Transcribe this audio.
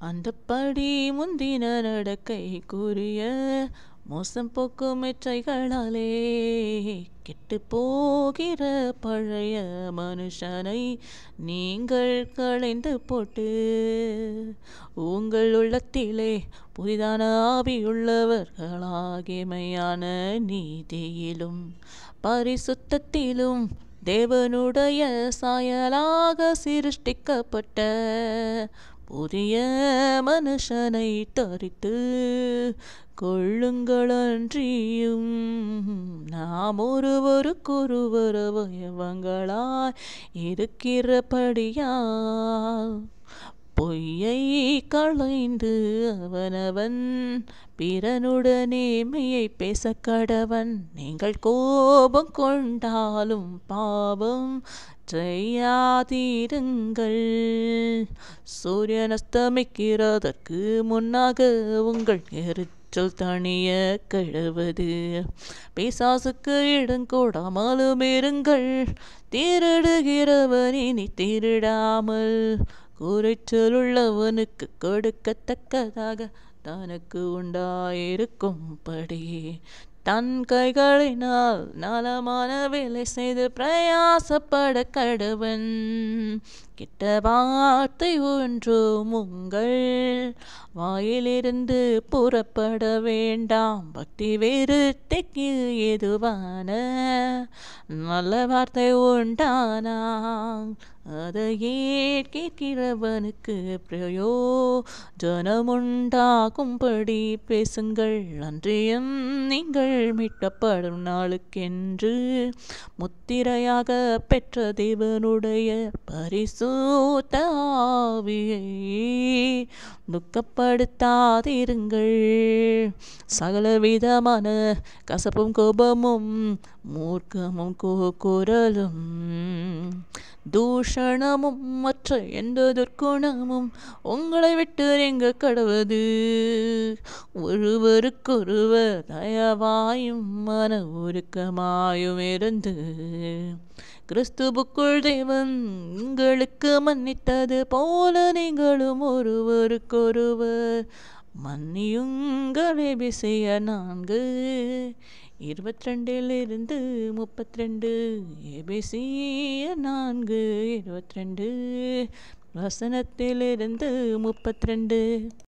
அந்தப்படி முந்தின நடக்கை கூறிய மோசம் போக்கும் மெற்றைகளாலே கெட்டு போகிற பழைய மனுஷனை நீங்கள் களைந்து போட்டு உங்கள் உள்ளத்திலே புதிதான ஆவியுள்ளவர்களாகிமையான நீதியிலும் பரிசுத்தத்திலும் தேவனுடைய சாயலாக சிருஷ்டிக்கப்பட்ட புதிய மனுஷனை தரித்து கொள்ளுங்களன்றியும் நாம் ஒருவருக்கொருவர் அவயவங்களாய் இருக்கிறபடியால் பொய்யை களைந்து அவனவன் பிறனுடனே மெய்யை பேச கடவன். நீங்கள் கோபம் கொண்டாலும் பாவம் செய்யாதிருங்கள். சூரியன் அஸ்தமிக்கிறதற்கு முன்னாக உங்கள் எரிச்சல் தணிய கிழவது. பிசாசுக்கு இடங்கூடாமலும் இருங்கள். திருடுகிறவன் இனி திருடாமல் குறைச்சலுள்ளவனுக்கு கொடுக்கத்தக்கதாக தனக்கு உண்டாயிருக்கும்படி தன் கைகளினால் நலமான வேலை செய்து பிரயாசப்பட கடவன். கெட்ட வார்த்தை ஒன்றும் உங்கள் வாயிலிருந்து புறப்பட வேண்டாம். பக்தி விருத்திக்கு ஏதுவான நல்ல வார்த்தை உண்டானால் அதையே கேட்கிறவனுக்கு பிரயோஜனமுண்டாகும்படி பேசுங்கள். அன்றியும் நீங்கள் மீட்கப்படும் நாளுக்கென்று முத்திரையாக பெற்ற தேவனுடைய பரிசுத்த ஆவியை துக்கப்படுத்தாதிருங்கள். சகலவிதமான கசப்பும் கோபமும் மூர்க்கமும் குரலும் தூஷணமும் மற்ற எந்த துர்க்குணமும் உங்களை விட்டு நீங்க கடவது. ஒருவருக்கொருவர் தயவாயும் மன உருக்கமாயும் இருந்து கிறிஸ்துவுக்குள் தேவன் உங்களுக்கு மன்னித்தது போல நீங்களும் ஒருவருக்கொருவர் மன்னியுங்கள். எபேசிய 4:22-32 எபேசிய 4:22 வசனத்திலிருந்து 32.